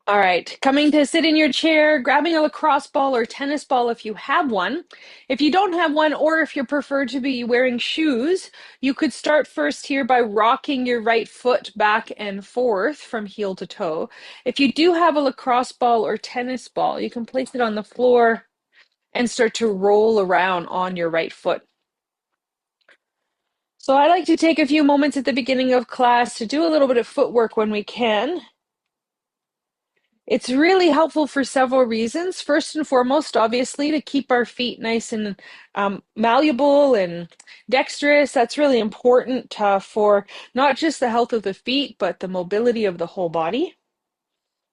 All right, coming to sit in your chair, grabbing a lacrosse ball or tennis ball if you have one. If you don't have one, or if you prefer to be wearing shoes, you could start first here by rocking your right foot back and forth from heel to toe. If you do have a lacrosse ball or tennis ball, you can place it on the floor and start to roll around on your right foot. So I like to take a few moments at the beginning of class to do a little bit of footwork when we can. It's really helpful for several reasons. First and foremost, obviously, to keep our feet nice and malleable and dexterous. That's really important for not just the health of the feet, but the mobility of the whole body.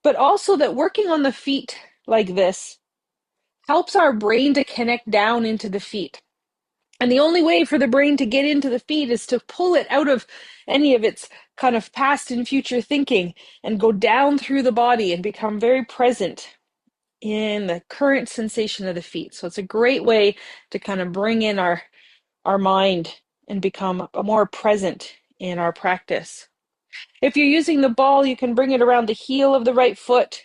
But also that working on the feet like this helps our brain to connect down into the feet. And the only way for the brain to get into the feet is to pull it out of any of its kind of past and future thinking and go down through the body and become very present in the current sensation of the feet. So it's a great way to kind of bring in our mind and become more present in our practice. If you're using the ball, you can bring it around the heel of the right foot,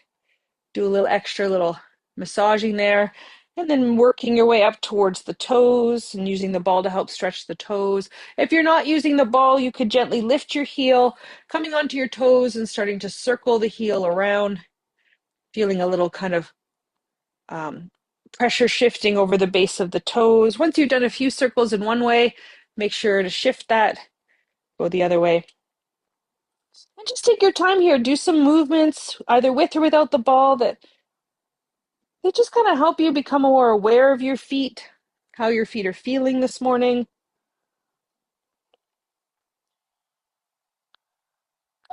do a little extra little massaging there, and then working your way up towards the toes and using the ball to help stretch the toes. If you're not using the ball, you could gently lift your heel, coming onto your toes and starting to circle the heel around, feeling a little kind of um, pressure shifting over the base of the toes. Once you've done a few circles in one way, make sure to shift that, go the other way. And just take your time here. Do some movements, either with or without the ball, that they just kind of help you become more aware of your feet, how your feet are feeling this morning.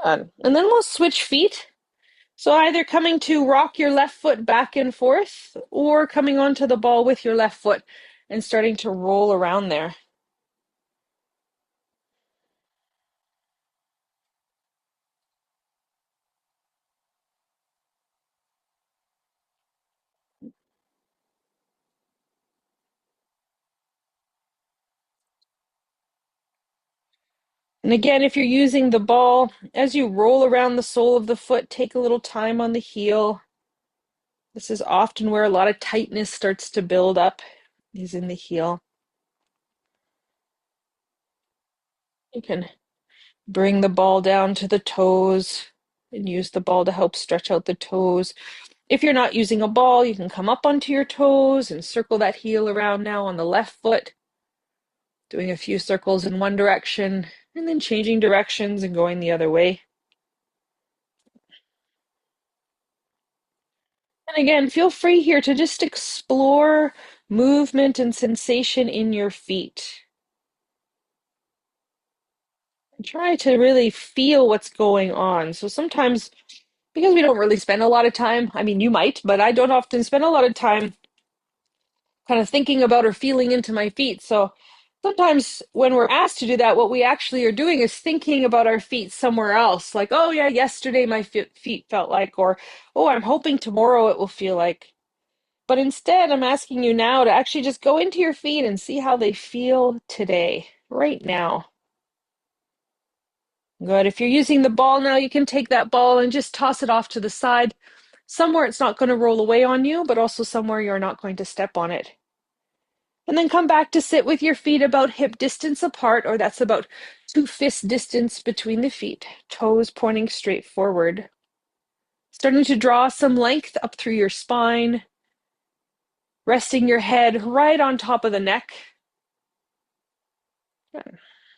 And then we'll switch feet. So either coming to rock your left foot back and forth or coming onto the ball with your left foot and starting to roll around there. And again, if you're using the ball, as you roll around the sole of the foot, take a little time on the heel. This is often where a lot of tightness starts to build up, is in the heel. You can bring the ball down to the toes and use the ball to help stretch out the toes. If you're not using a ball, you can come up onto your toes and circle that heel around now on the left foot, doing a few circles in one direction and then changing directions and going the other way. And again, feel free here to just explore movement and sensation in your feet. And try to really feel what's going on. So sometimes, because we don't really spend a lot of time, I mean, you might, but I don't often spend a lot of time kind of thinking about or feeling into my feet. So sometimes when we're asked to do that, what we actually are doing is thinking about our feet somewhere else. Like, oh yeah, yesterday my feet felt like, or oh, I'm hoping tomorrow it will feel like. But instead, I'm asking you now to actually just go into your feet and see how they feel today, right now. Good. If you're using the ball now, you can take that ball and just toss it off to the side, somewhere it's not going to roll away on you, but also somewhere you're not going to step on it. And then come back to sit with your feet about hip distance apart, or that's about 2 fist distance between the feet, toes pointing straight forward. Starting to draw some length up through your spine, resting your head right on top of the neck.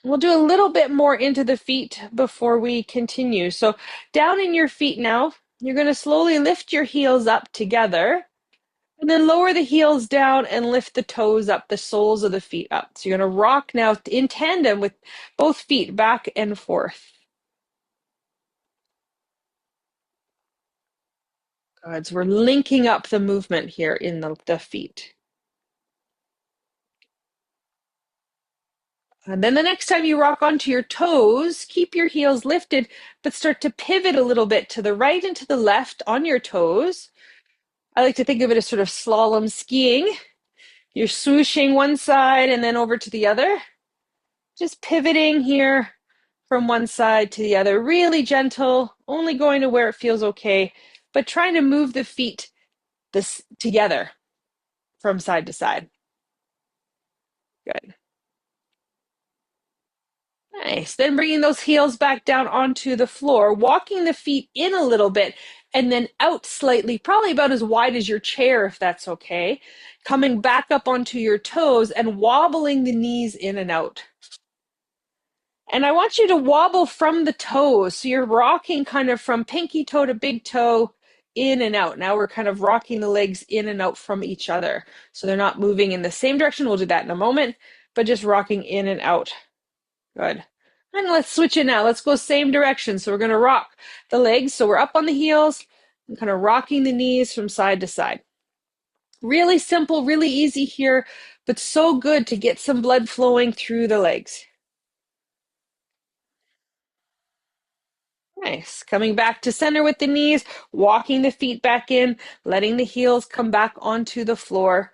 We'll do a little bit more into the feet before we continue. So down in your feet now, you're going to slowly lift your heels up together and then lower the heels down and lift the toes up, the soles of the feet up. So you're going to rock now in tandem with both feet back and forth. Good. So we're linking up the movement here in the feet. And then the next time you rock onto your toes, keep your heels lifted, but start to pivot a little bit to the right and to the left on your toes. I like to think of it as sort of slalom skiing. You're swooshing one side and then over to the other. Just pivoting here from one side to the other. Really gentle, only going to where it feels okay, but trying to move the feet this together from side to side. Good. Nice. Then bringing those heels back down onto the floor, walking the feet in a little bit and then out slightly, probably about as wide as your chair, if that's okay. Coming back up onto your toes and wobbling the knees in and out. And I want you to wobble from the toes. So you're rocking kind of from pinky toe to big toe, in and out. Now we're kind of rocking the legs in and out from each other. So they're not moving in the same direction. We'll do that in a moment, but just rocking in and out. Good. And let's switch it now. Let's go same direction. So we're going to rock the legs. So we're up on the heels and kind of rocking the knees from side to side. Really simple, really easy here, but so good to get some blood flowing through the legs. Nice. Coming back to center with the knees, walking the feet back in, letting the heels come back onto the floor,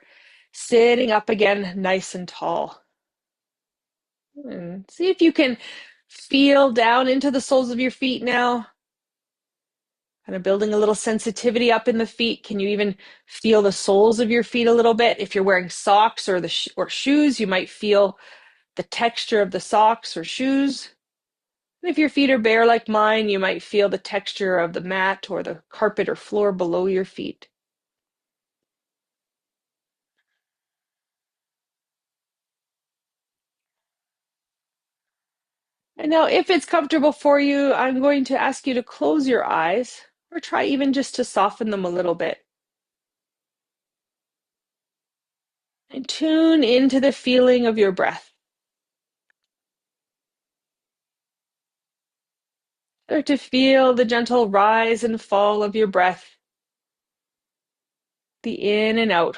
sitting up again, nice and tall. And see if you can feel down into the soles of your feet now. Kind of building a little sensitivity up in the feet. Can you even feel the soles of your feet a little bit? If you're wearing socks or or shoes, you might feel the texture of the socks or shoes. And if your feet are bare like mine, you might feel the texture of the mat or the carpet or floor below your feet. And now, if it's comfortable for you, I'm going to ask you to close your eyes or try even just to soften them a little bit. And tune into the feeling of your breath. Start to feel the gentle rise and fall of your breath, the in and out.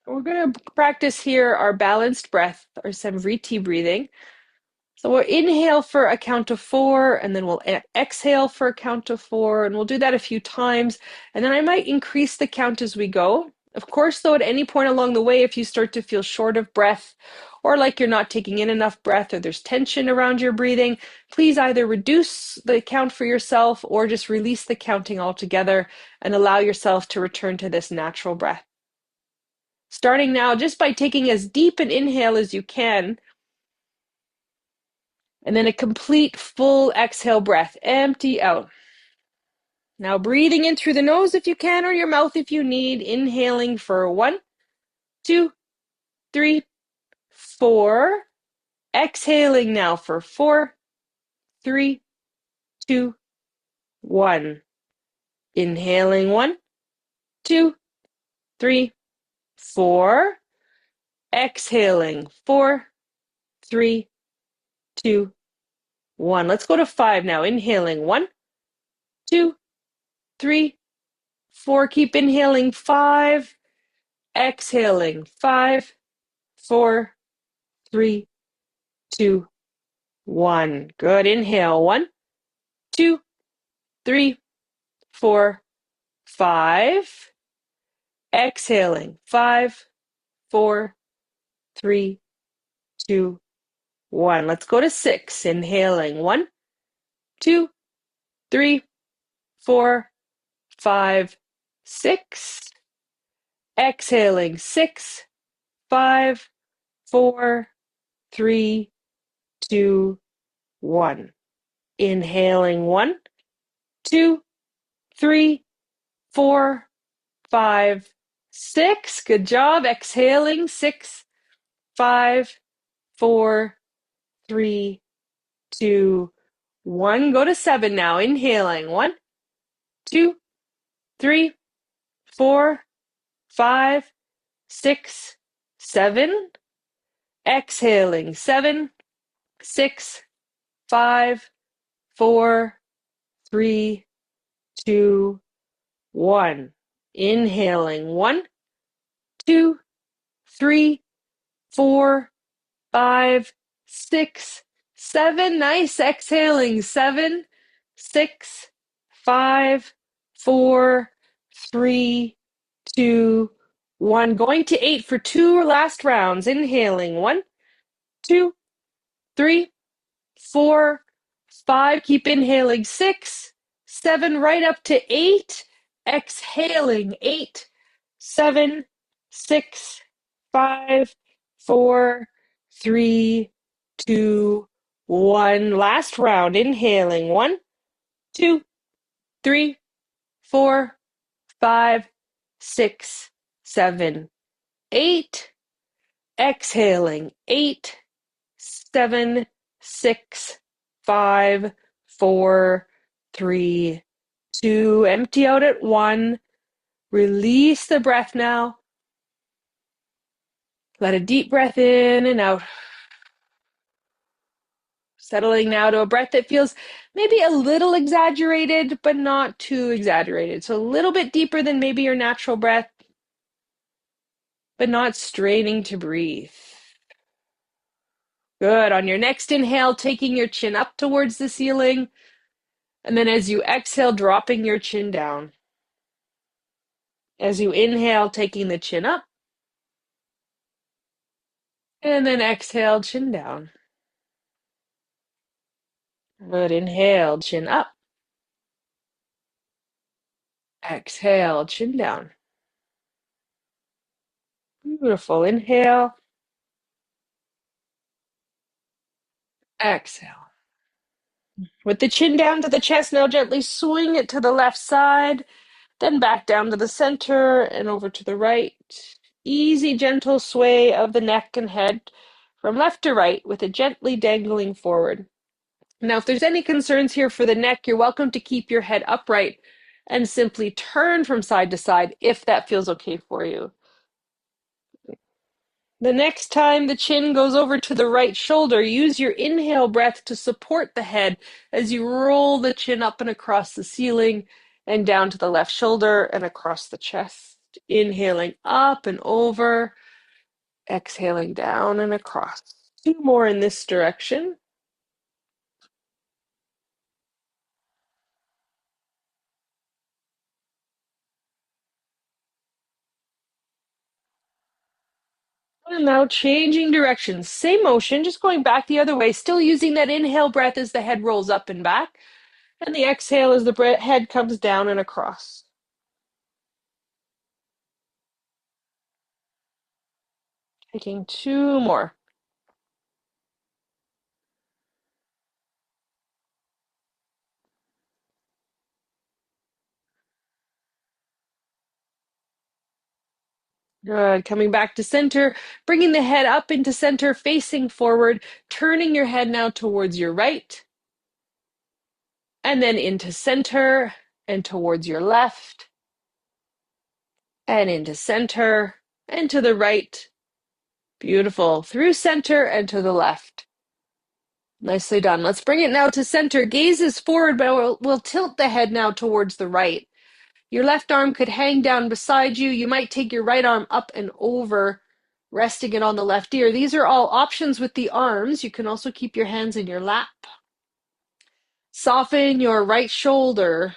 We're going to practice here our balanced breath or samvriti breathing. So we'll inhale for a count of 4, and then we'll exhale for a count of 4, and we'll do that a few times. And then I might increase the count as we go. Of course, though, at any point along the way, if you start to feel short of breath or like you're not taking in enough breath or there's tension around your breathing, please either reduce the count for yourself or just release the counting altogether and allow yourself to return to this natural breath. Starting now, just by taking as deep an inhale as you can, and then a complete full exhale breath, empty out. Now breathing in through the nose if you can, or your mouth if you need, inhaling for 1, 2, 3, 4. Exhaling now for 4, 3, 2, 1. Inhaling 1, 2, 3, 4. Exhaling 4, 3, 2, 1. Let's go to 5 now. Inhaling 1, 2, 3, 4. Keep inhaling 5. Exhaling 5, 4, 3, 2, 1. Good. Inhale 1, 2, 3, 4, 5. Exhaling 5, 4, 3, 2, 1. Let's go to 6. Inhaling 1, 2, 3, 4, 5, 6. Exhaling 6, 5, 4, 3, 2, 1. Inhaling 1, 2, 3, 4, 5, 6. Good job. Exhaling 6, 5, 4, 3, 2, 1. Go to 7 now. Inhaling 1, 2, 3, 4, 5, 6, 7. Exhaling 7, 6, 5, 4, 3, 2, 1. Inhaling 1, 2, 3, 4, 5, 6, 7. Nice. Exhaling. 7, 6, 5, 4, 3, 2, 1. Going to 8 for 2 last rounds. Inhaling. 1, 2, 3, 4, 5. Keep inhaling. 6, 7, right up to 8. Exhaling. 8, 7, 6, 5, 4, 3, 2, 1. Last round. Inhaling. 1, 2, 3, 4, 5, 6, 7, 8. Exhaling. 8, 7, 6, 5, 4, 3, 2. Empty out at 1. Release the breath now. Let a deep breath in and out. Settling now to a breath that feels maybe a little exaggerated, but not too exaggerated. So a little bit deeper than maybe your natural breath, but not straining to breathe. Good. On your next inhale, taking your chin up towards the ceiling. And then as you exhale, dropping your chin down. As you inhale, taking the chin up. And then exhale, chin down. Good. Inhale, chin up. Exhale, chin down. Beautiful. Inhale. Exhale. With the chin down to the chest, now gently swing it to the left side, then back down to the center and over to the right. Easy, gentle sway of the neck and head from left to right with it gently dangling forward. Now, if there's any concerns here for the neck, you're welcome to keep your head upright and simply turn from side to side if that feels okay for you. The next time the chin goes over to the right shoulder, use your inhale breath to support the head as you roll the chin up and across the ceiling and down to the left shoulder and across the chest. Inhaling up and over, exhaling down and across. 2 more in this direction. And now changing directions. Same motion, just going back the other way, still using that inhale breath as the head rolls up and back, and the exhale as the head comes down and across. Taking 2 more. Good. Coming back to center, bringing the head up into center, facing forward, turning your head now towards your right, and then into center and towards your left, and into center and to the right. Beautiful. Through center and to the left. Nicely done. Let's bring it now to center. Gaze is forward, but we'll tilt the head now towards the right. Your left arm could hang down beside you. You might take your right arm up and over, resting it on the left ear. These are all options with the arms. You can also keep your hands in your lap. Soften your right shoulder,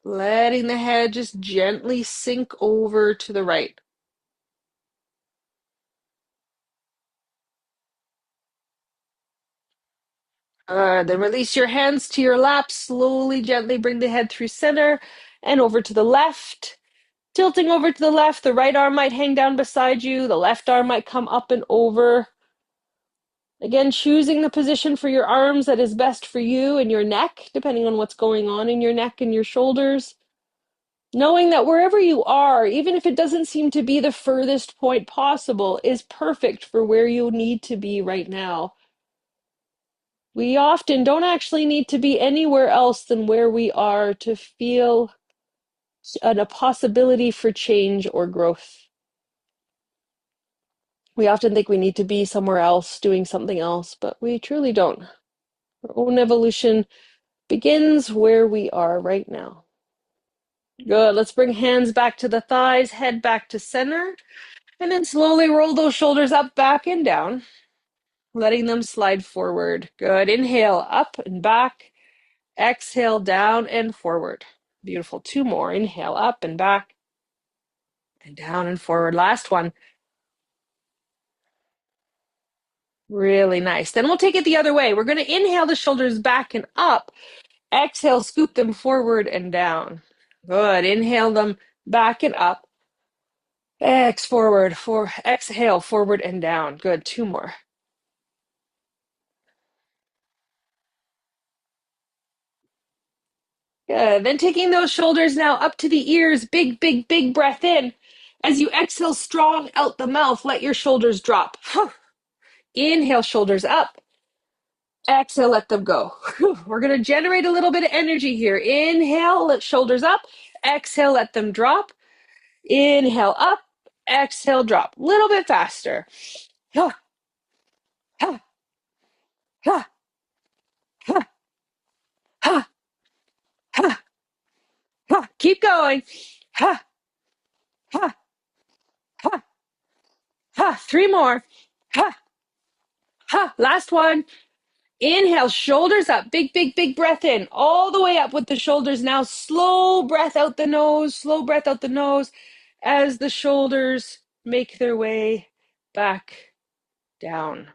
letting the head just gently sink over to the right. Then release your hands to your lap. Slowly, gently bring the head through center and over to the left. Tilting over to the left, the right arm might hang down beside you. The left arm might come up and over. Again, choosing the position for your arms that is best for you and your neck, depending on what's going on in your neck and your shoulders. Knowing that wherever you are, even if it doesn't seem to be the furthest point possible, is perfect for where you need to be right now. We often don't actually need to be anywhere else than where we are to feel a possibility for change or growth. We often think we need to be somewhere else doing something else, but we truly don't. Our own evolution begins where we are right now. Good. Let's bring hands back to the thighs, head back to center, and then slowly roll those shoulders up, back, and down. letting them slide forward. Good. Inhale, up and back. Exhale, down and forward. Beautiful. Two more. Inhale, up and back and down and forward. Last one. Really nice. Then we'll take it the other way. We're going to inhale the shoulders back and up. Exhale, scoop them forward and down. Good. Inhale them back and up. Exhale, forward and down. Good. Two more. Good. Then taking those shoulders now up to the ears. Big, big, big breath in. As you exhale strong out the mouth, let your shoulders drop. Inhale, shoulders up. Exhale, let them go. We're going to generate a little bit of energy here. Inhale, let shoulders up. Exhale, let them drop. Inhale, up. Exhale, drop. A little bit faster. Ha, ha, ha, ha, ha, ha, ha. Keep going. Ha, ha, ha, ha. Three more. Ha, ha. Last one. Inhale, shoulders up. Big, big, big breath in. All the way up with the shoulders. Now, slow breath out the nose. Slow breath out the nose as the shoulders make their way back down.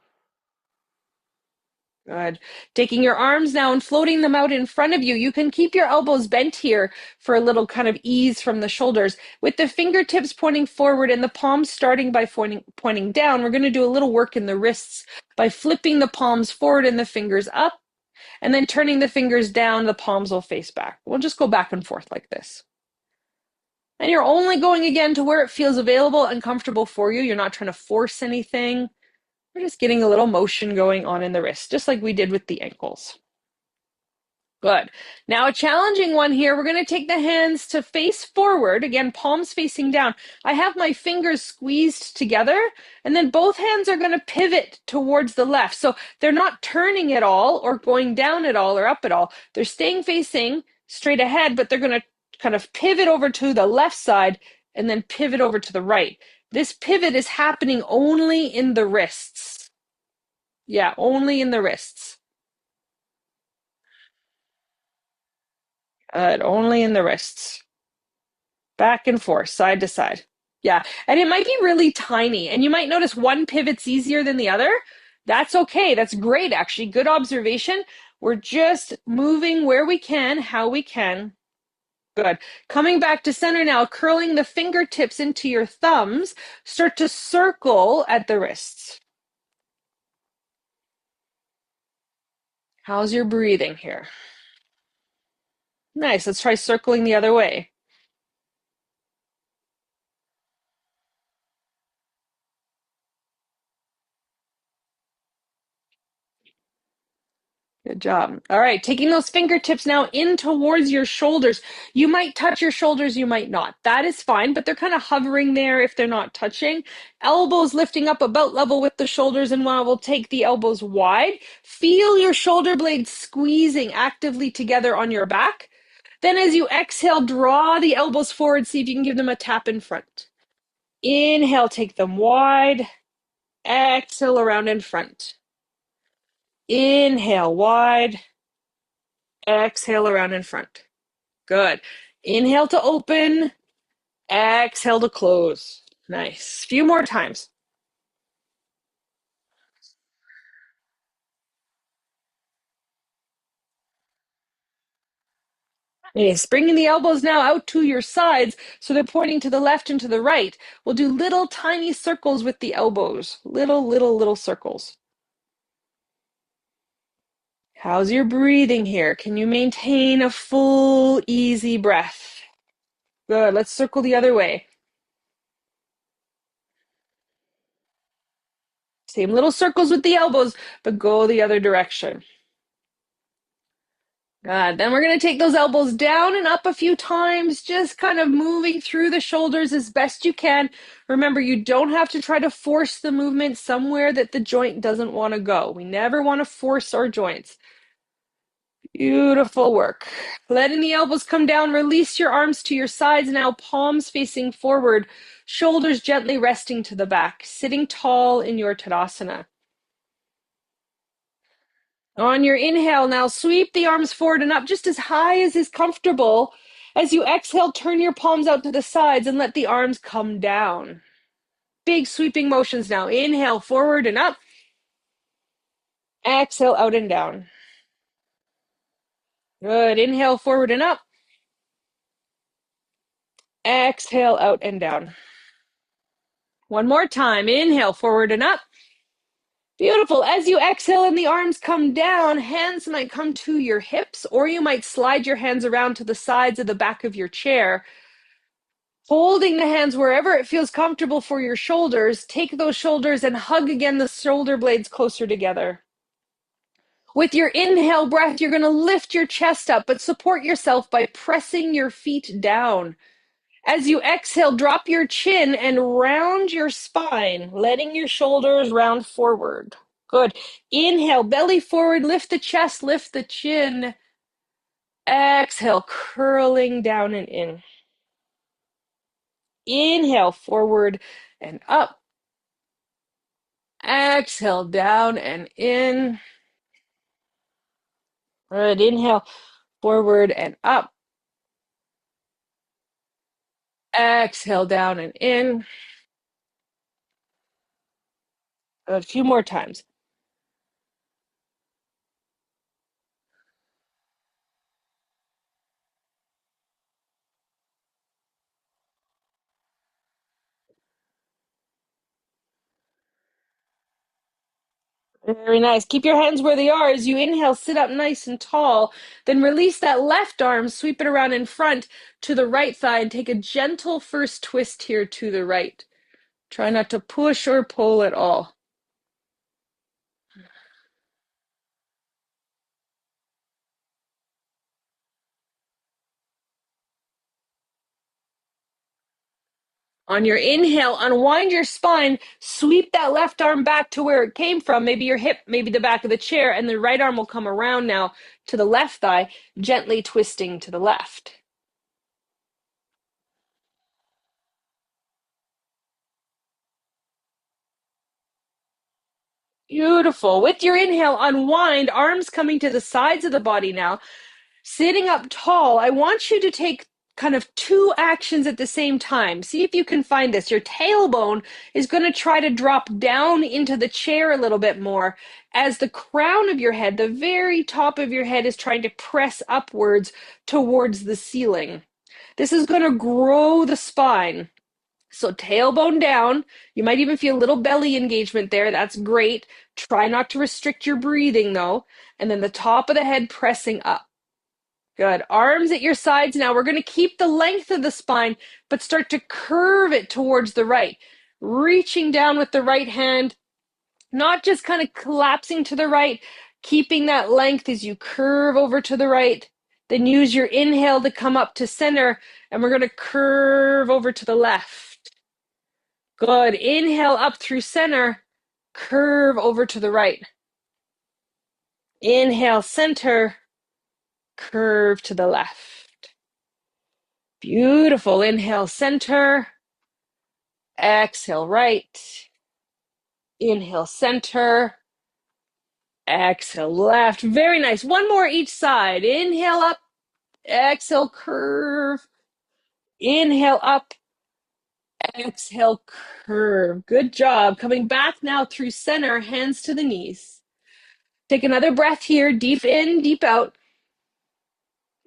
Good. Taking your arms now and floating them out in front of you. You can keep your elbows bent here for a little kind of ease from the shoulders. With the fingertips pointing forward and the palms starting by pointing down, we're going to do a little work in the wrists by flipping the palms forward and the fingers up, and then turning the fingers down, the palms will face back. We'll just go back and forth like this. And you're only going again to where it feels available and comfortable for you. You're not trying to force anything. We're just getting a little motion going on in the wrist, just like we did with the ankles. Good. Now a challenging one here. We're going to take the hands to face forward. Again, palms facing down. I have my fingers squeezed together, and then both hands are going to pivot towards the left. So they're not turning at all or going down at all or up at all. They're staying facing straight ahead, but they're going to kind of pivot over to the left side and then pivot over to the right. This pivot is happening only in the wrists. Yeah, only in the wrists. Only in the wrists. Back and forth, side to side. Yeah, and it might be really tiny, and you might notice one pivot's easier than the other. That's okay. That's great, actually. Good observation. We're just moving where we can, how we can. Good. Coming back to center now, curling the fingertips into your thumbs. Start to circle at the wrists. How's your breathing here? Nice. Let's try circling the other way. Good job. All right, taking those fingertips now in towards your shoulders. You might touch your shoulders, you might not. That is fine, but they're kind of hovering there if they're not touching. Elbows lifting up about level with the shoulders, and while we'll take the elbows wide, feel your shoulder blades squeezing actively together on your back. Then as you exhale, draw the elbows forward, see if you can give them a tap in front. Inhale, take them wide. Exhale, around in front. Inhale, wide. Exhale around in front. Good. Inhale to open. Exhale to close. Nice. Few more times. Nice. Bringing the elbows now out to your sides so they're pointing to the left and to the right. We'll do little tiny circles with the elbows. Little circles. How's your breathing here? Can you maintain a full, easy breath? Good. Let's circle the other way. Same little circles with the elbows, but go the other direction. Good. Then we're going to take those elbows down and up a few times, just kind of moving through the shoulders as best you can. Remember, you don't have to try to force the movement somewhere that the joint doesn't want to go. We never want to force our joints. Beautiful work. Letting the elbows come down, release your arms to your sides now, palms facing forward, shoulders gently resting to the back, sitting tall in your Tadasana. On your inhale, now sweep the arms forward and up just as high as is comfortable. As you exhale, turn your palms out to the sides and let the arms come down. Big sweeping motions now. Inhale, forward and up. Exhale, out and down. Good. Inhale, forward and up. Exhale, out and down. One more time. Inhale, forward and up. Beautiful. As you exhale and the arms come down, hands might come to your hips, or you might slide your hands around to the sides of the back of your chair. Holding the hands wherever it feels comfortable for your shoulders, take those shoulders and hug again the shoulder blades closer together. With your inhale breath, you're going to lift your chest up, but support yourself by pressing your feet down. As you exhale, drop your chin and round your spine, letting your shoulders round forward. Good. Inhale, belly forward, lift the chest, lift the chin. Exhale, curling down and in. Inhale, forward and up. Exhale, down and in. Good. Inhale, forward and up. Exhale, down and in. A few more times. Very nice. Keep your hands where they are as you inhale, sit up nice and tall. Then release that left arm, sweep it around in front to the right thigh, and take a gentle first twist here to the right. Try not to push or pull at all. On your inhale, unwind your spine, sweep that left arm back to where it came from, maybe your hip, maybe the back of the chair, and the right arm will come around now to the left thigh, gently twisting to the left. Beautiful. With your inhale, unwind, arms coming to the sides of the body now. Sitting up tall, I want you to take kind of two actions at the same time. See if you can find this. Your tailbone is going to try to drop down into the chair a little bit more as the crown of your head, the very top of your head, is trying to press upwards towards the ceiling. This is going to grow the spine. So tailbone down. You might even feel a little belly engagement there. That's great. Try not to restrict your breathing though. And then the top of the head pressing up. Good. Arms at your sides now. We're going to keep the length of the spine, but start to curve it towards the right. Reaching down with the right hand, not just kind of collapsing to the right, keeping that length as you curve over to the right. Then use your inhale to come up to center, and we're going to curve over to the left. Good. Inhale up through center, curve over to the right. Inhale, center, curve to the left. Beautiful. Inhale, center. Exhale, right. Inhale, center. Exhale, left. Very nice. One more each side. Inhale up. Exhale, curve. Inhale up. Exhale, curve. Good job. Coming back now through center, hands to the knees. Take another breath here. Deep in, deep out.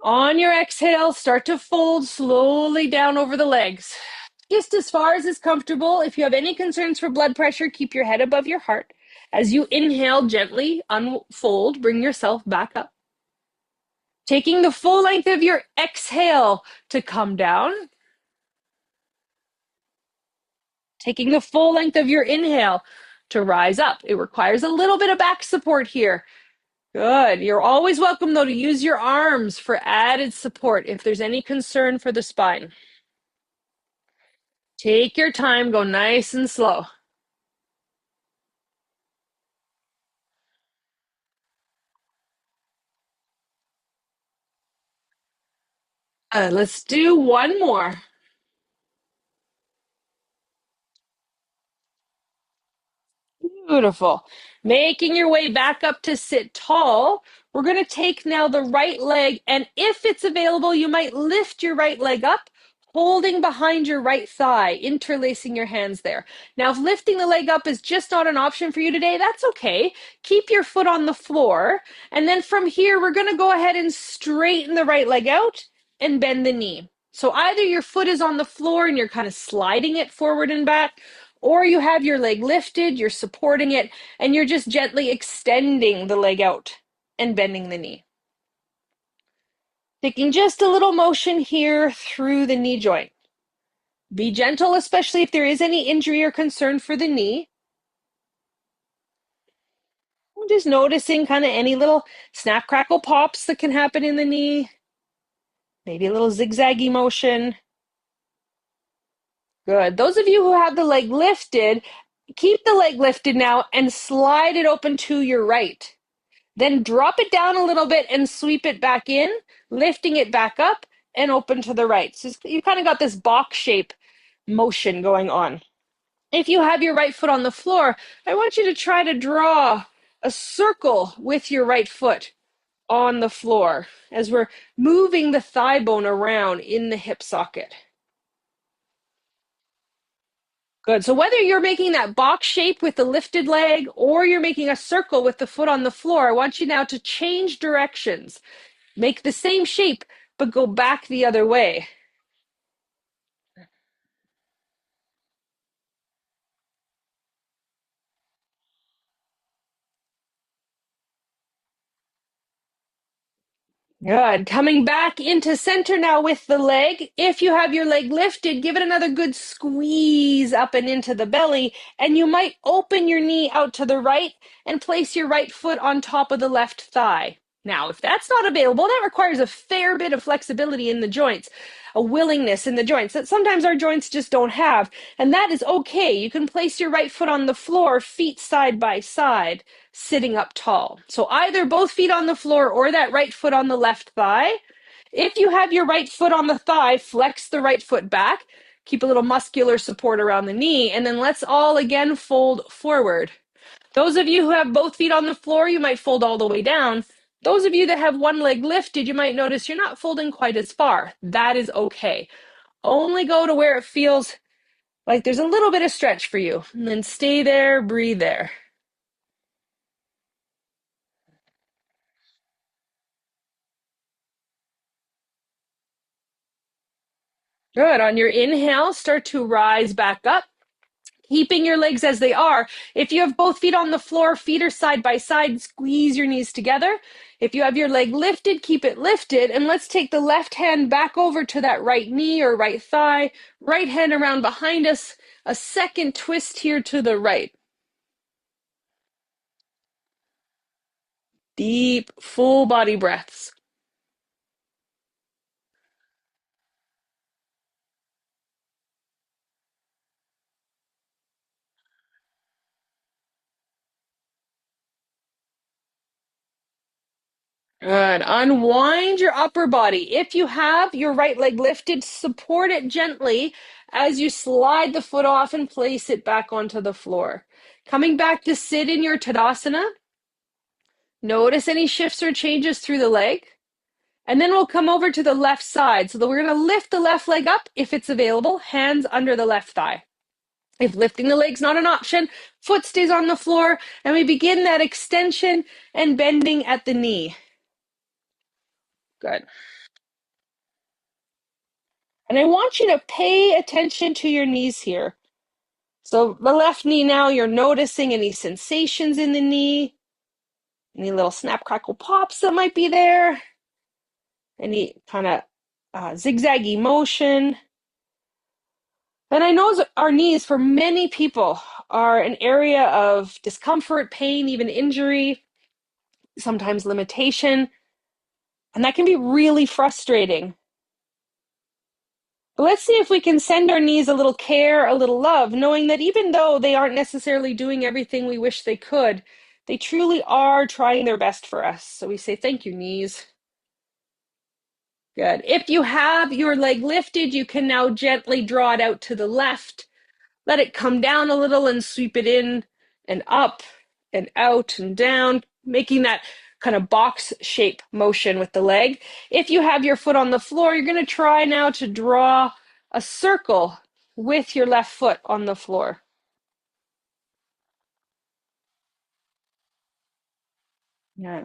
On your exhale, start to fold slowly down over the legs. Just as far as is comfortable. If you have any concerns for blood pressure, keep your head above your heart. As you inhale, gently unfold, bring yourself back up. Taking the full length of your exhale to come down. Taking the full length of your inhale to rise up. It requires a little bit of back support here. Good. You're always welcome, though, to use your arms for added support if there's any concern for the spine. Take your time, go nice and slow. Let's do one more. Beautiful. Making your way back up to sit tall. We're going to take now the right leg, and if it's available, you might lift your right leg up, holding behind your right thigh, interlacing your hands there. Now, if lifting the leg up is just not an option for you today, that's okay. Keep your foot on the floor, and then from here, we're going to go ahead and straighten the right leg out and bend the knee. So either your foot is on the floor and you're kind of sliding it forward and back, or you have your leg lifted, you're supporting it, and you're just gently extending the leg out and bending the knee. Taking just a little motion here through the knee joint. Be gentle, especially if there is any injury or concern for the knee. Just noticing kind of any little snap, crackle, pops that can happen in the knee. Maybe a little zigzaggy motion. Good. Those of you who have the leg lifted, keep the leg lifted now and slide it open to your right. Then drop it down a little bit and sweep it back in, lifting it back up and open to the right. So you kind of got this box shape motion going on. If you have your right foot on the floor, I want you to try to draw a circle with your right foot on the floor as we're moving the thigh bone around in the hip socket. Good. So whether you're making that box shape with the lifted leg or you're making a circle with the foot on the floor, I want you now to change directions. Make the same shape, but go back the other way. Good. Coming back into center now with the leg. If you have your leg lifted, give it another good squeeze up and into the belly, and you might open your knee out to the right and place your right foot on top of the left thigh. Now, if that's not available, that requires a fair bit of flexibility in the joints, a willingness in the joints that sometimes our joints just don't have. And that is okay. You can place your right foot on the floor, feet side by side, sitting up tall. So either both feet on the floor or that right foot on the left thigh. If you have your right foot on the thigh, flex the right foot back. Keep a little muscular support around the knee. And then let's all again fold forward. Those of you who have both feet on the floor, you might fold all the way down. Those of you that have one leg lifted, you might notice you're not folding quite as far. That is okay. Only go to where it feels like there's a little bit of stretch for you. And then stay there, breathe there. Good. On your inhale, start to rise back up, keeping your legs as they are. If you have both feet on the floor, feet are side by side, squeeze your knees together. If you have your leg lifted, keep it lifted. And let's take the left hand back over to that right knee or right thigh, right hand around behind us. A second twist here to the right. Deep, full body breaths. Good. Unwind your upper body. If you have your right leg lifted, support it gently as you slide the foot off and place it back onto the floor. Coming back to sit in your Tadasana. Notice any shifts or changes through the leg. And then we'll come over to the left side. So that we're going to lift the left leg up if it's available, hands under the left thigh. If lifting the leg's not an option, foot stays on the floor, and we begin that extension and bending at the knee. Good. And I want you to pay attention to your knees here. So the left knee now, you're noticing any sensations in the knee, any little snap, crackle, pops that might be there, any kind of zigzaggy motion. And I know our knees, for many people, are an area of discomfort, pain, even injury, sometimes limitation. And that can be really frustrating. But let's see if we can send our knees a little care, a little love, knowing that even though they aren't necessarily doing everything we wish they could, they truly are trying their best for us. So we say, thank you, knees. Good. If you have your leg lifted, you can now gently draw it out to the left. Let it come down a little and sweep it in and up and out and down, making that kind of box shape motion with the leg. If you have your foot on the floor, you're going to try now to draw a circle with your left foot on the floor. Yeah.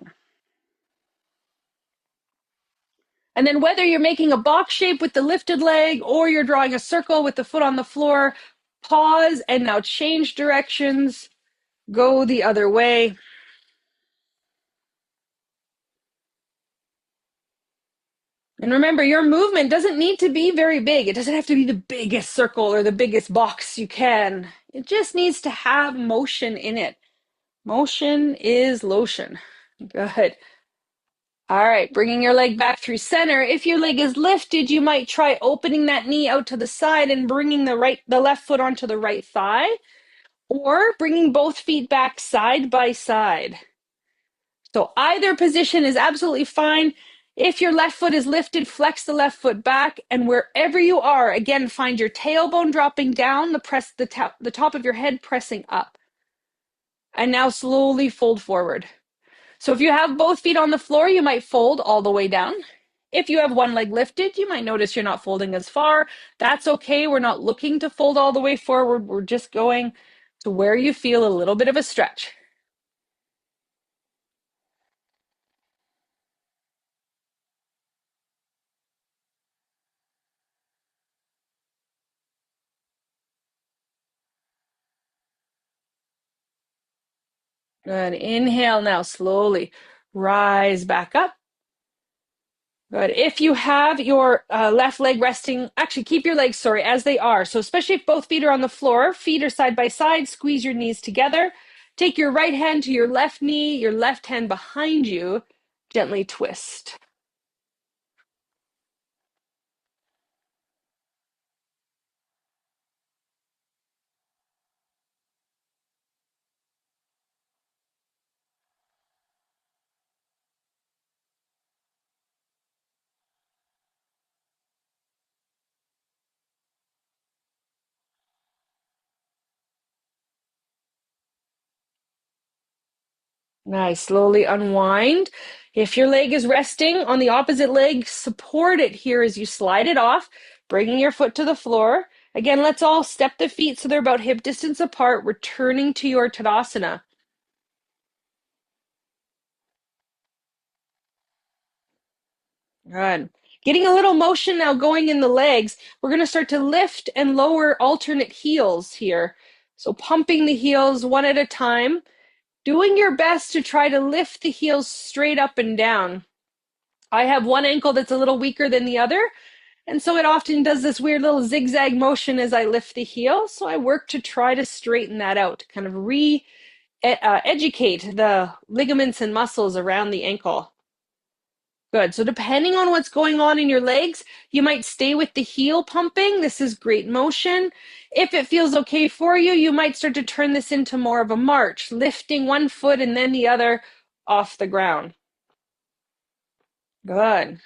And then whether you're making a box shape with the lifted leg or you're drawing a circle with the foot on the floor, pause and now change directions, go the other way. And remember, your movement doesn't need to be very big. It doesn't have to be the biggest circle or the biggest box you can. It just needs to have motion in it. Motion is lotion. Good. All right, bringing your leg back through center. If your leg is lifted, you might try opening that knee out to the side and bringing the left foot onto the right thigh, or bringing both feet back side by side. So either position is absolutely fine. If your left foot is lifted, flex the left foot back, and wherever you are, again, find your tailbone dropping down, the top of your head pressing up. And now slowly fold forward. So if you have both feet on the floor, you might fold all the way down. If you have one leg lifted, you might notice you're not folding as far. That's okay. We're not looking to fold all the way forward. We're just going to where you feel a little bit of a stretch. Good. Inhale now, slowly rise back up. Good. If you have your left leg resting, actually keep your legs, sorry, as they are. So especially if both feet are on the floor, feet are side by side, squeeze your knees together. Take your right hand to your left knee, your left hand behind you, gently twist. Nice. Slowly unwind. If your leg is resting on the opposite leg, support it here as you slide it off, bringing your foot to the floor. Again, let's all step the feet so they're about hip distance apart, returning to your Tadasana. Good. Getting a little motion now going in the legs. We're going to start to lift and lower alternate heels here. So pumping the heels one at a time, doing your best to try to lift the heels straight up and down. I have one ankle that's a little weaker than the other, and so it often does this weird little zigzag motion as I lift the heel. So I work to try to straighten that out, kind of educate the ligaments and muscles around the ankle. Good. So depending on what's going on in your legs, you might stay with the heel pumping. This is great motion. If it feels okay for you, you might start to turn this into more of a march, lifting one foot and then the other off the ground. Good.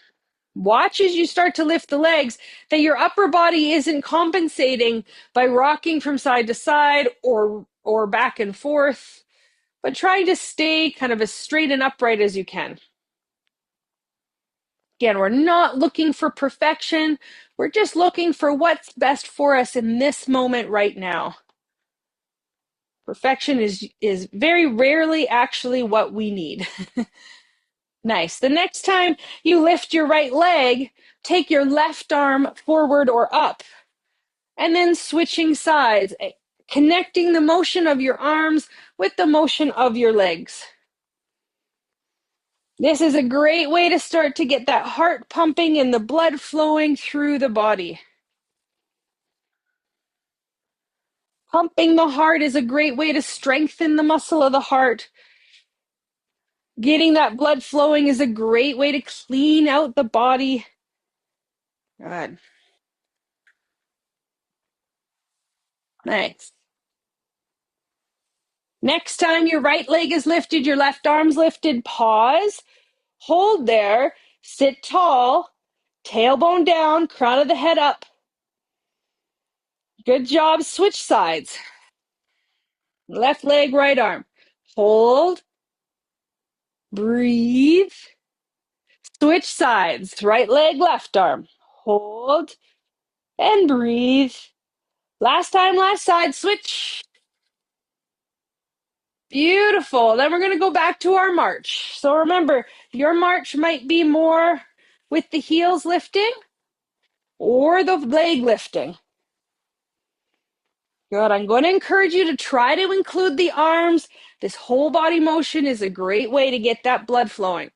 Watch as you start to lift the legs that your upper body isn't compensating by rocking from side to side or back and forth, but trying to stay kind of as straight and upright as you can. Again, we're not looking for perfection. We're just looking for what's best for us in this moment right now. Perfection is very rarely actually what we need. Nice. The next time you lift your right leg, take your left arm forward or up, and then switching sides, connecting the motion of your arms with the motion of your legs. This is a great way to start to get that heart pumping and the blood flowing through the body. Pumping the heart is a great way to strengthen the muscle of the heart. Getting that blood flowing is a great way to clean out the body. Good. Nice. Next time your right leg is lifted, your left arm's lifted, pause, hold there, sit tall, tailbone down, crown of the head up. Good job. Switch sides. Left leg, right arm. Hold, breathe, switch sides. Right leg, left arm. Hold and breathe. Last time, last side, switch. Beautiful. Then we're going to go back to our march. So remember, your march might be more with the heels lifting or the leg lifting. Good. I'm going to encourage you to try to include the arms. This whole body motion is a great way to get that blood flowing.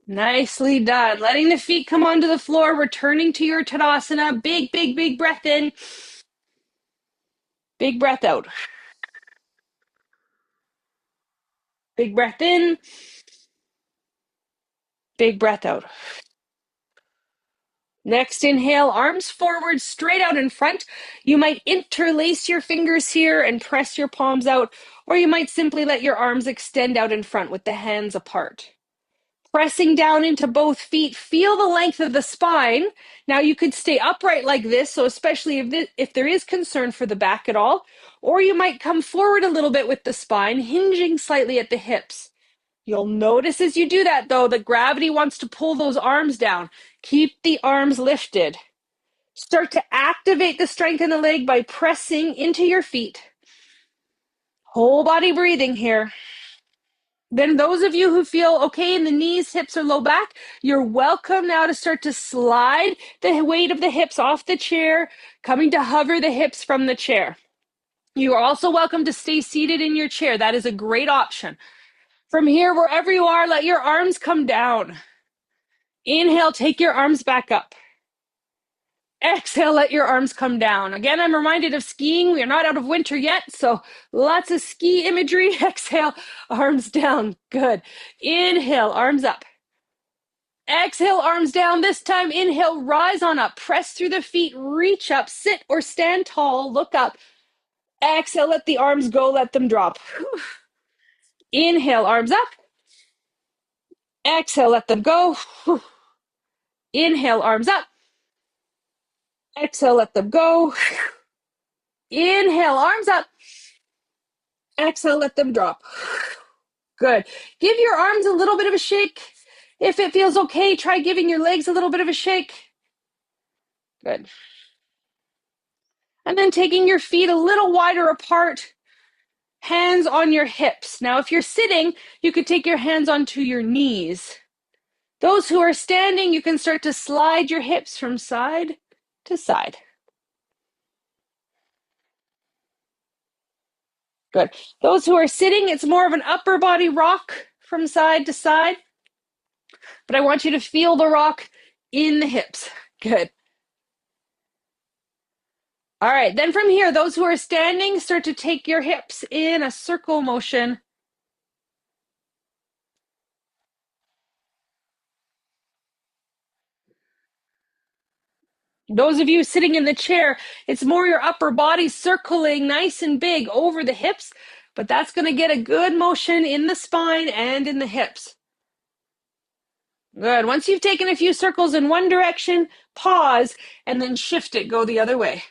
Nicely done. Letting the feet come onto the floor, returning to your Tadasana. Big, big, big breath in. Big breath out. Big breath in. Big breath out. Next, inhale, arms forward, straight out in front. You might interlace your fingers here and press your palms out, or you might simply let your arms extend out in front with the hands apart. Pressing down into both feet, feel the length of the spine. Now you could stay upright like this, so especially if there is concern for the back at all, or you might come forward a little bit with the spine, hinging slightly at the hips. You'll notice as you do that, though, that gravity wants to pull those arms down. Keep the arms lifted. Start to activate the strength in the leg by pressing into your feet. Whole body breathing here. Then those of you who feel okay in the knees, hips, or low back, you're welcome now to start to slide the weight of the hips off the chair, coming to hover the hips from the chair. You are also welcome to stay seated in your chair. That is a great option. From here, wherever you are, let your arms come down. Inhale, take your arms back up. Exhale, let your arms come down. Again, I'm reminded of skiing. We are not out of winter yet, so lots of ski imagery. Exhale, arms down. Good. Inhale, arms up. Exhale, arms down. This time, inhale, rise on up. Press through the feet, reach up, sit or stand tall, look up. Exhale, let the arms go, let them drop. Inhale, arms up. Exhale, let them go. Inhale, arms up. Exhale, let them go. Inhale, arms up. Exhale, let them drop. Good. Give your arms a little bit of a shake. If it feels okay, try giving your legs a little bit of a shake. Good. And then taking your feet a little wider apart, hands on your hips. Now, if you're sitting, you could take your hands onto your knees. Those who are standing, you can start to slide your hips from side to side. Good. Those who are sitting, it's more of an upper body rock from side to side. But I want you to feel the rock in the hips. Good. All right, then from here, those who are standing, start to take your hips in a circle motion. Those of you sitting in the chair, it's more your upper body circling nice and big over the hips, but that's going to get a good motion in the spine and in the hips. Good. Once you've taken a few circles in one direction, pause and then shift it, go the other way.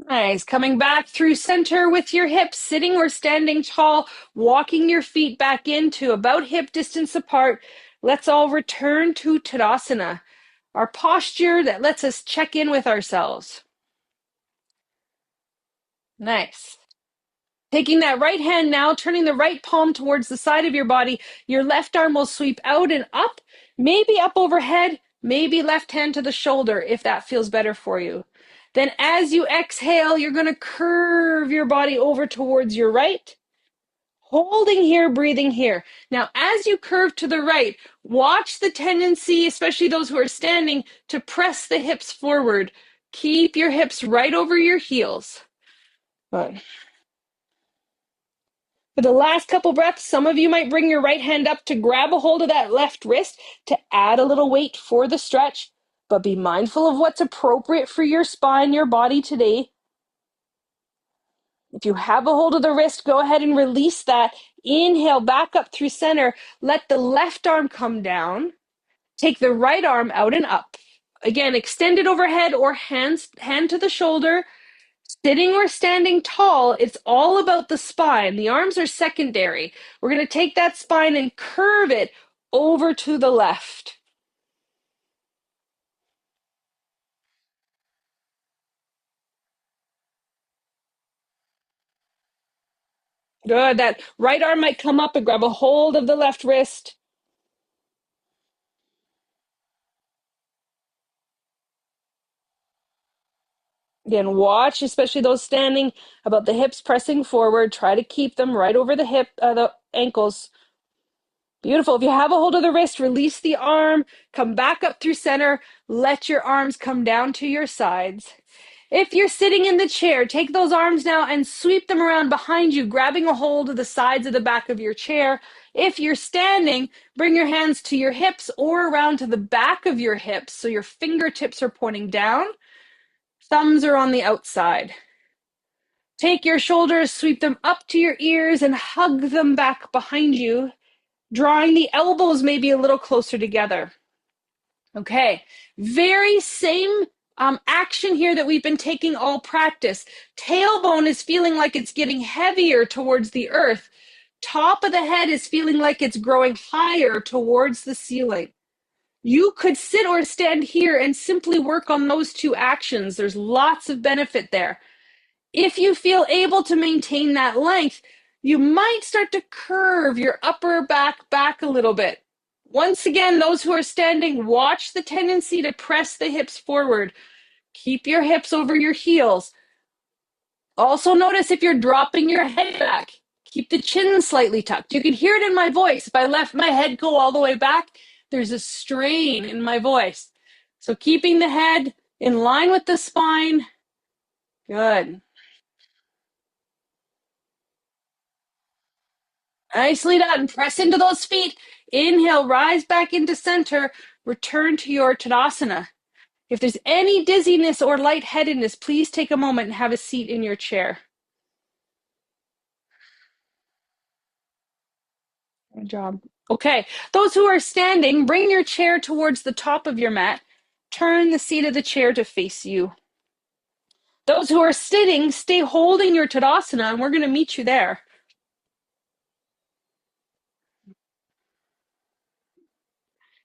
Nice. Coming back through center with your hips, sitting or standing tall, walking your feet back into about hip distance apart. Let's all return to Tadasana, our posture that lets us check in with ourselves. Nice. Taking that right hand now, turning the right palm towards the side of your body. Your left arm will sweep out and up, maybe up overhead, maybe left hand to the shoulder if that feels better for you. Then as you exhale, you're going to curve your body over towards your right, holding here, breathing here. Now, as you curve to the right, watch the tendency, especially those who are standing, to press the hips forward. Keep your hips right over your heels. Good. For the last couple breaths, some of you might bring your right hand up to grab a hold of that left wrist to add a little weight for the stretch, but be mindful of what's appropriate for your spine, your body today. If you have a hold of the wrist, go ahead and release that. Inhale, back up through center. Let the left arm come down. Take the right arm out and up. Again, extend it overhead or hand to the shoulder. Sitting or standing tall, it's all about the spine. The arms are secondary. We're going to take that spine and curve it over to the left. Good. That right arm might come up and grab a hold of the left wrist. Again, watch, especially those standing, about the hips pressing forward. Try to keep them right over the ankles. Beautiful. If you have a hold of the wrist, release the arm, come back up through center. Let your arms come down to your sides. If you're sitting in the chair, take those arms now and sweep them around behind you, grabbing a hold of the sides of the back of your chair. If you're standing, bring your hands to your hips or around to the back of your hips so your fingertips are pointing down. Thumbs are on the outside. Take your shoulders, sweep them up to your ears, and hug them back behind you, drawing the elbows maybe a little closer together. Okay, very same action here that we've been taking all practice. Tailbone is feeling like it's getting heavier towards the earth. Top of the head is feeling like it's growing higher towards the ceiling. You could sit or stand here and simply work on those two actions. There's lots of benefit there. If you feel able to maintain that length, you might start to curve your upper back a little bit. Once again, those who are standing, watch the tendency to press the hips forward. Keep your hips over your heels. Also notice if you're dropping your head back. Keep the chin slightly tucked. You can hear it in my voice. If I let my head go all the way back, there's a strain in my voice. So keeping the head in line with the spine. Good. Nicely done. Press into those feet. Inhale, rise back into center. Return to your Tadasana. If there's any dizziness or lightheadedness, please take a moment and have a seat in your chair. Good job. Okay, those who are standing, bring your chair towards the top of your mat. Turn the seat of the chair to face you. Those who are sitting, stay holding your Tadasana, and we're going to meet you there.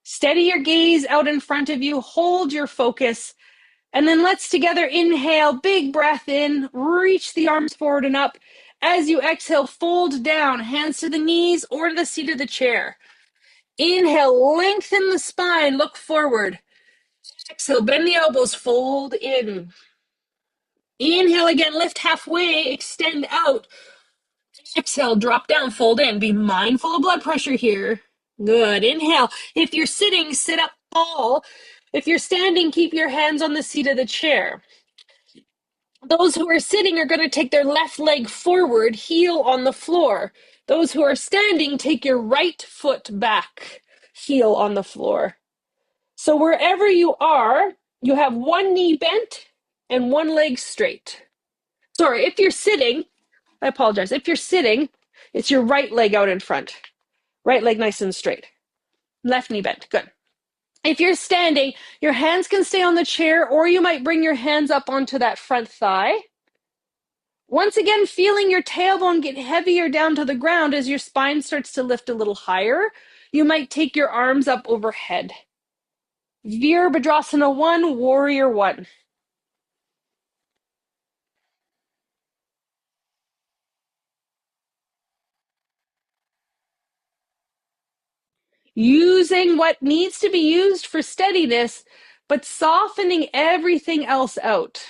Steady your gaze out in front of you. Hold your focus. And then let's together inhale, big breath in, reach the arms forward and up. As you exhale, fold down, hands to the knees or to the seat of the chair. Inhale, lengthen the spine, look forward. Exhale, bend the elbows, fold in. Inhale again, lift halfway, extend out. Exhale, drop down, fold in. Be mindful of blood pressure here. Good. Inhale. If you're sitting, sit up tall. If you're standing, keep your hands on the seat of the chair. Those who are sitting are going to take their left leg forward, heel on the floor. Those who are standing, take your right foot back, heel on the floor. So wherever you are, you have one knee bent and one leg straight. Sorry, if you're sitting, I apologize. If you're sitting, it's your right leg out in front. Right leg nice and straight. Left knee bent. Good. If you're standing, your hands can stay on the chair, or you might bring your hands up onto that front thigh. Once again, feeling your tailbone get heavier down to the ground as your spine starts to lift a little higher. You might take your arms up overhead. Virabhadrasana 1, Warrior 1. Using what needs to be used for steadiness, but softening everything else out.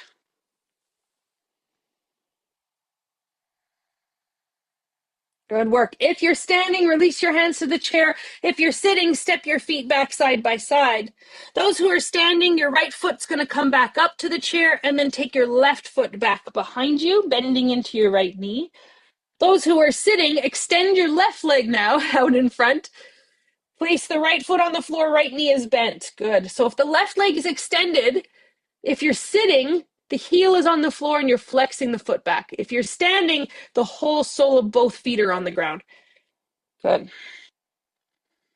Good work. If you're standing, release your hands to the chair. If you're sitting, step your feet back side by side. Those who are standing, your right foot's going to come back up to the chair and then take your left foot back behind you, bending into your right knee. Those who are sitting, extend your left leg now out in front. Place the right foot on the floor, right knee is bent. Good. So if the left leg is extended, if you're sitting, the heel is on the floor and you're flexing the foot back. If you're standing, the whole sole of both feet are on the ground. Good.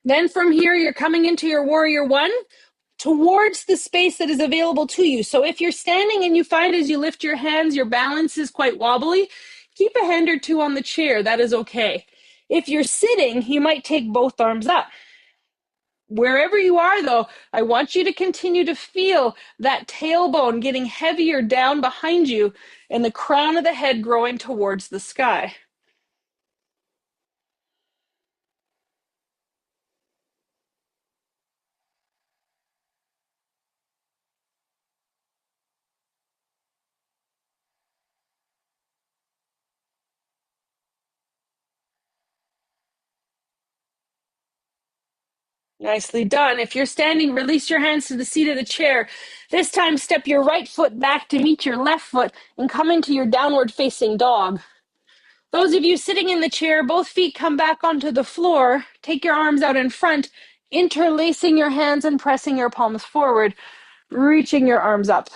Then from here, you're coming into your warrior one towards the space that is available to you. So if you're standing and you find as you lift your hands, your balance is quite wobbly, keep a hand or two on the chair. That is okay. If you're sitting, you might take both arms up. Wherever you are, though, I want you to continue to feel that tailbone getting heavier down behind you and the crown of the head growing towards the sky. Nicely done. If you're standing, release your hands to the seat of the chair. This time, step your right foot back to meet your left foot and come into your downward facing dog. Those of you sitting in the chair, both feet come back onto the floor. Take your arms out in front, interlacing your hands and pressing your palms forward, reaching your arms up.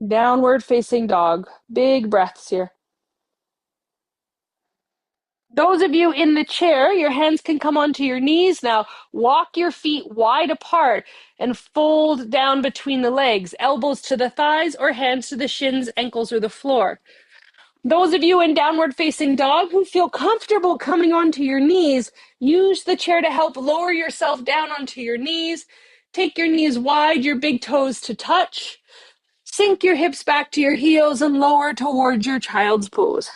Downward facing dog. Big breaths here. Those of you in the chair, your hands can come onto your knees now. Walk your feet wide apart and fold down between the legs, elbows to the thighs or hands to the shins, ankles, or the floor. Those of you in downward facing dog who feel comfortable coming onto your knees, use the chair to help lower yourself down onto your knees. Take your knees wide, your big toes to touch. Sink your hips back to your heels and lower towards your child's pose.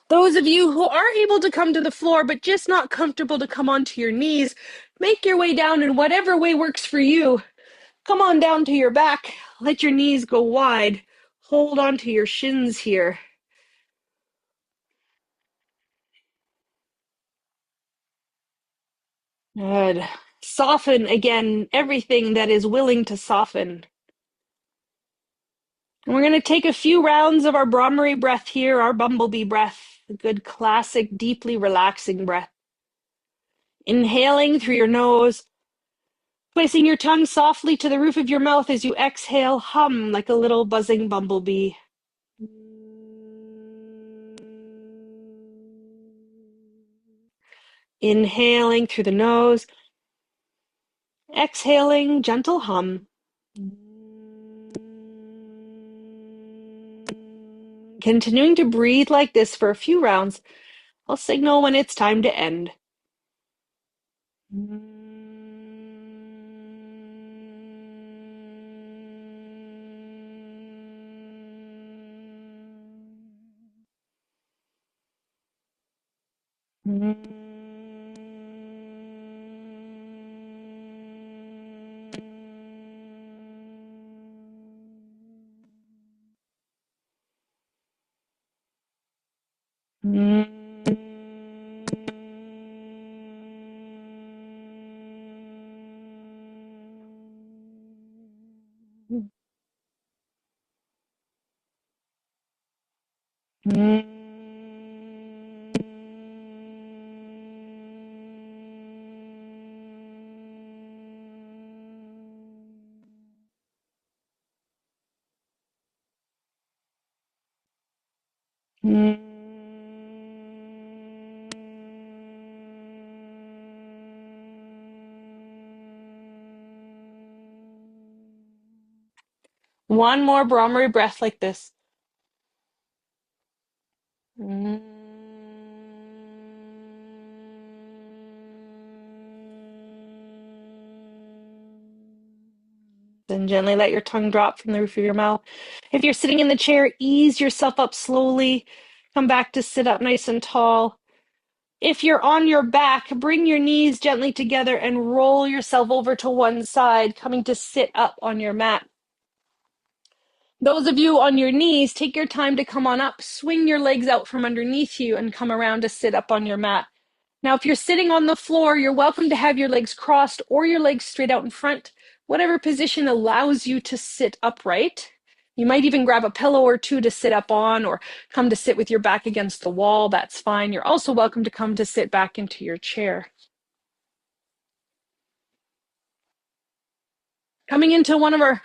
Those of you who are able to come to the floor but just not comfortable to come onto your knees, make your way down in whatever way works for you. Come on down to your back. Let your knees go wide. Hold onto your shins here. Good. Soften again everything that is willing to soften. And we're going to take a few rounds of our Brahmari breath here, our bumblebee breath, a good classic, deeply relaxing breath. Inhaling through your nose, placing your tongue softly to the roof of your mouth as you exhale, hum like a little buzzing bumblebee. Inhaling through the nose, exhaling, gentle hum. Continuing to breathe like this for a few rounds. I'll signal when it's time to end. One more Brahmari breath like this. Then gently let your tongue drop from the roof of your mouth. If you're sitting in the chair, ease yourself up slowly. Come back to sit up nice and tall. If you're on your back, bring your knees gently together and roll yourself over to one side, coming to sit up on your mat. Those of you on your knees, take your time to come on up, swing your legs out from underneath you and come around to sit up on your mat. Now, if you're sitting on the floor, you're welcome to have your legs crossed or your legs straight out in front, whatever position allows you to sit upright. You might even grab a pillow or two to sit up on or come to sit with your back against the wall. That's fine. You're also welcome to come to sit back into your chair. Coming into one of our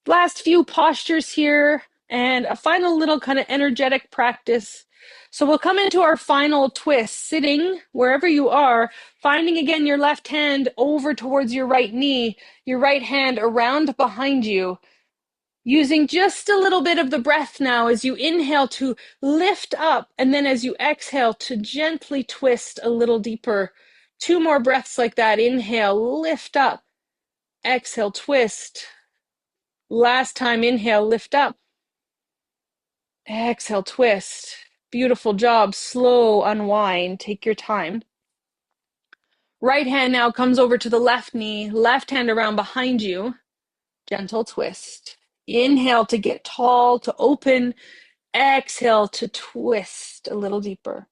last few postures here and a final little kind of energetic practice. So we'll come into our final twist, sitting wherever you are, finding again your left hand over towards your right knee, your right hand around behind you, using just a little bit of the breath now as you inhale to lift up, and then as you exhale to gently twist a little deeper. Two more breaths like that. Inhale, lift up. Exhale, twist. Last time, inhale, lift up. Exhale, twist. Beautiful job. Slow unwind. Take your time. Right hand now comes over to the left knee, left hand around behind you. Gentle twist. Inhale to get tall, to open. Exhale to twist a little deeper.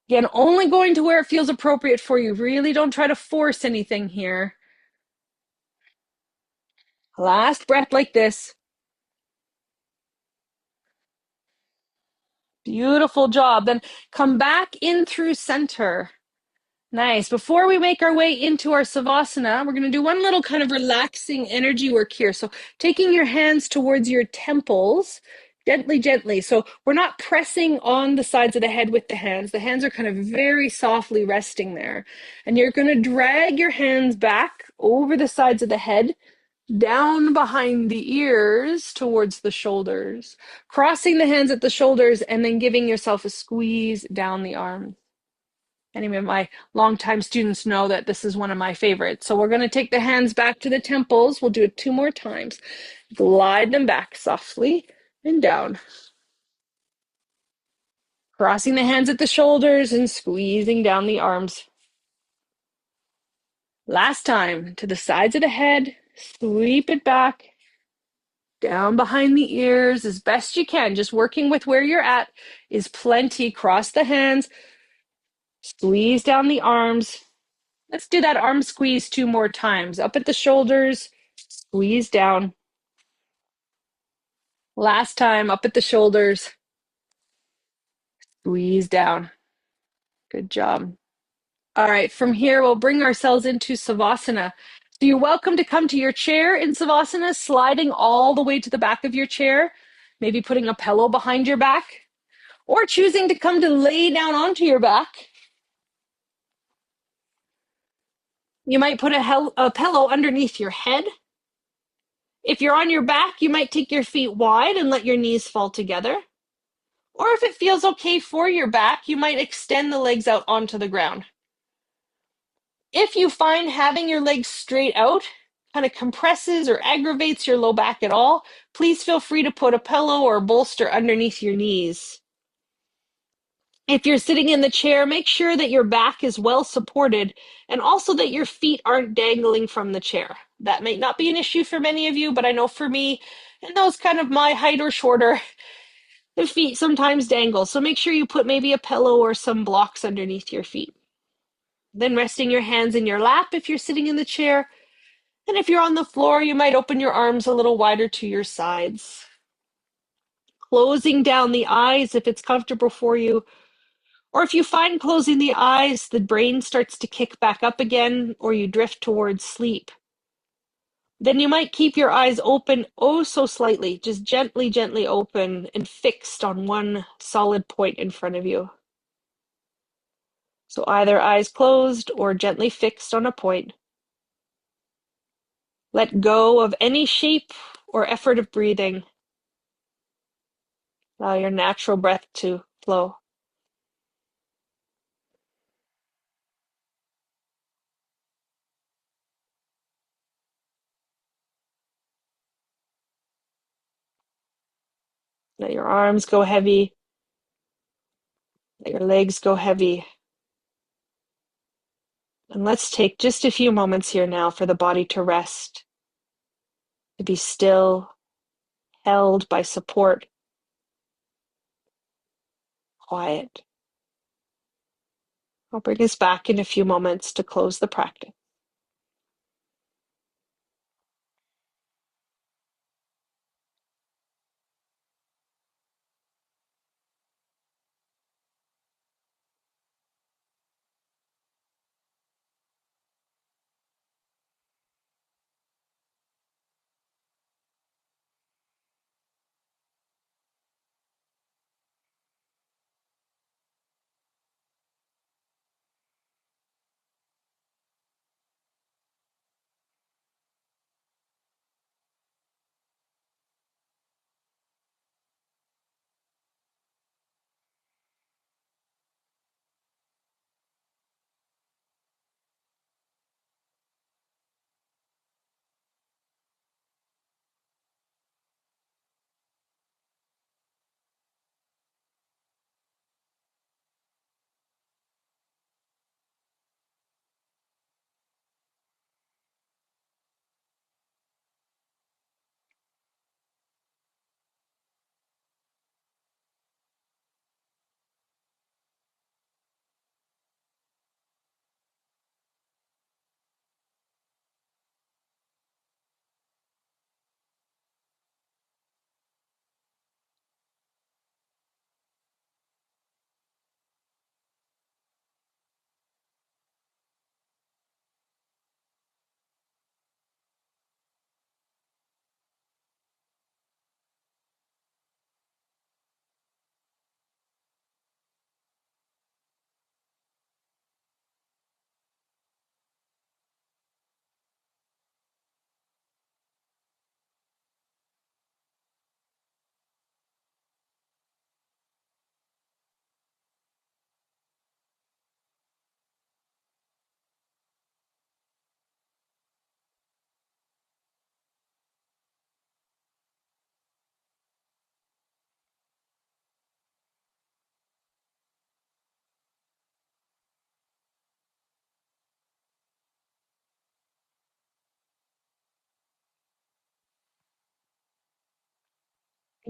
Again, only going to where it feels appropriate for you. Really don't try to force anything here. Last breath like this. Beautiful job. Then come back in through center. Nice. Before we make our way into our Savasana, we're going to do one little kind of relaxing energy work here. So taking your hands towards your temples, gently, gently. So we're not pressing on the sides of the head with the hands. The hands are kind of very softly resting there. And you're going to drag your hands back over the sides of the head, down behind the ears towards the shoulders, crossing the hands at the shoulders, and then giving yourself a squeeze down the arms. Any of my longtime students know that this is one of my favorites. So we're going to take the hands back to the temples. We'll do it 2 more times. Glide them back softly and down. Crossing the hands at the shoulders and squeezing down the arms. Last time, to the sides of the head, sweep it back, down behind the ears as best you can. Just working with where you're at is plenty. Cross the hands, squeeze down the arms. Let's do that arm squeeze 2 more times. Up at the shoulders, squeeze down. Last time, up at the shoulders, squeeze down. Good job. All right, from here, we'll bring ourselves into Savasana. So you're welcome to come to your chair in Savasana, sliding all the way to the back of your chair, maybe putting a pillow behind your back, or choosing to come to lay down onto your back. You might put a pillow underneath your head. If you're on your back, you might take your feet wide and let your knees fall together. Or if it feels okay for your back, you might extend the legs out onto the ground. If you find having your legs straight out kind of compresses or aggravates your low back at all, please feel free to put a pillow or a bolster underneath your knees. If you're sitting in the chair, make sure that your back is well supported and also that your feet aren't dangling from the chair. That may not be an issue for many of you, but I know for me, and those kind of my height or shorter, the feet sometimes dangle. So make sure you put maybe a pillow or some blocks underneath your feet. Then resting your hands in your lap if you're sitting in the chair. And if you're on the floor, you might open your arms a little wider to your sides. Closing down the eyes if it's comfortable for you. Or if you find closing the eyes, the brain starts to kick back up again, or you drift towards sleep. Then you might keep your eyes open oh so slightly, just gently, gently open and fixed on one solid point in front of you. So either eyes closed or gently fixed on a point. Let go of any shape or effort of breathing. Allow your natural breath to flow. Let your arms go heavy. Let your legs go heavy. And let's take just a few moments here now for the body to rest, to be still, held by support, quiet. I'll bring us back in a few moments to close the practice.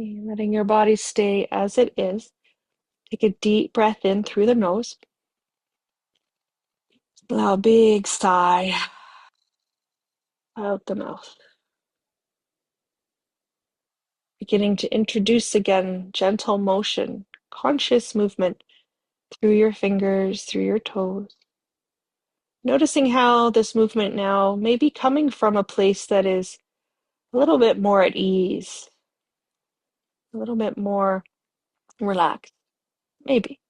Letting your body stay as it is. Take a deep breath in through the nose. Allow a big sigh out the mouth. Beginning to introduce again gentle motion, conscious movement through your fingers, through your toes. Noticing how this movement now may be coming from a place that is a little bit more at ease, a little bit more relaxed, maybe.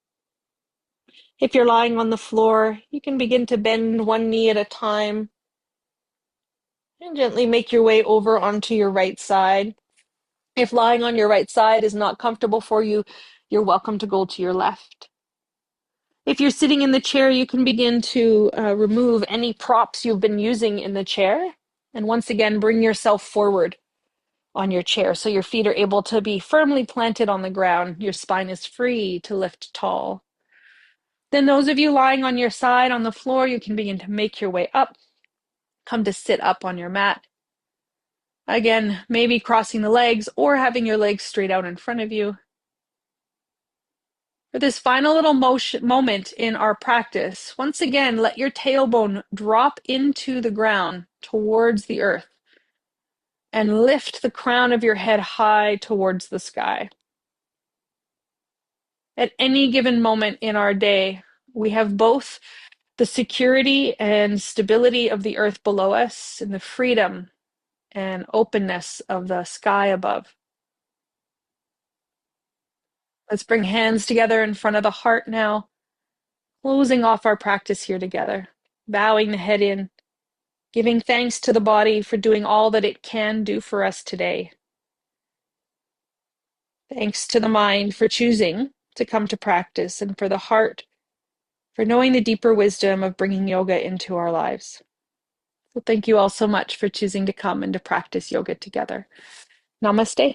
If you're lying on the floor, you can begin to bend one knee at a time and gently make your way over onto your right side. If lying on your right side is not comfortable for you, you're welcome to go to your left. If you're sitting in the chair, you can begin to remove any props you've been using in the chair. And once again, bring yourself forward on your chair so your feet are able to be firmly planted on the ground. Your spine is free to lift tall. Then those of you lying on your side on the floor, you can begin to make your way up. Come to sit up on your mat. Again, maybe crossing the legs or having your legs straight out in front of you. For this final little moment in our practice, once again, let your tailbone drop into the ground towards the earth and lift the crown of your head high towards the sky. At any given moment in our day, we have both the security and stability of the earth below us and the freedom and openness of the sky above. Let's bring hands together in front of the heart now, closing off our practice here together, bowing the head in, giving thanks to the body for doing all that it can do for us today. Thanks to the mind for choosing to come to practice, and for the heart for knowing the deeper wisdom of bringing yoga into our lives. So thank you all so much for choosing to come and to practice yoga together. Namaste.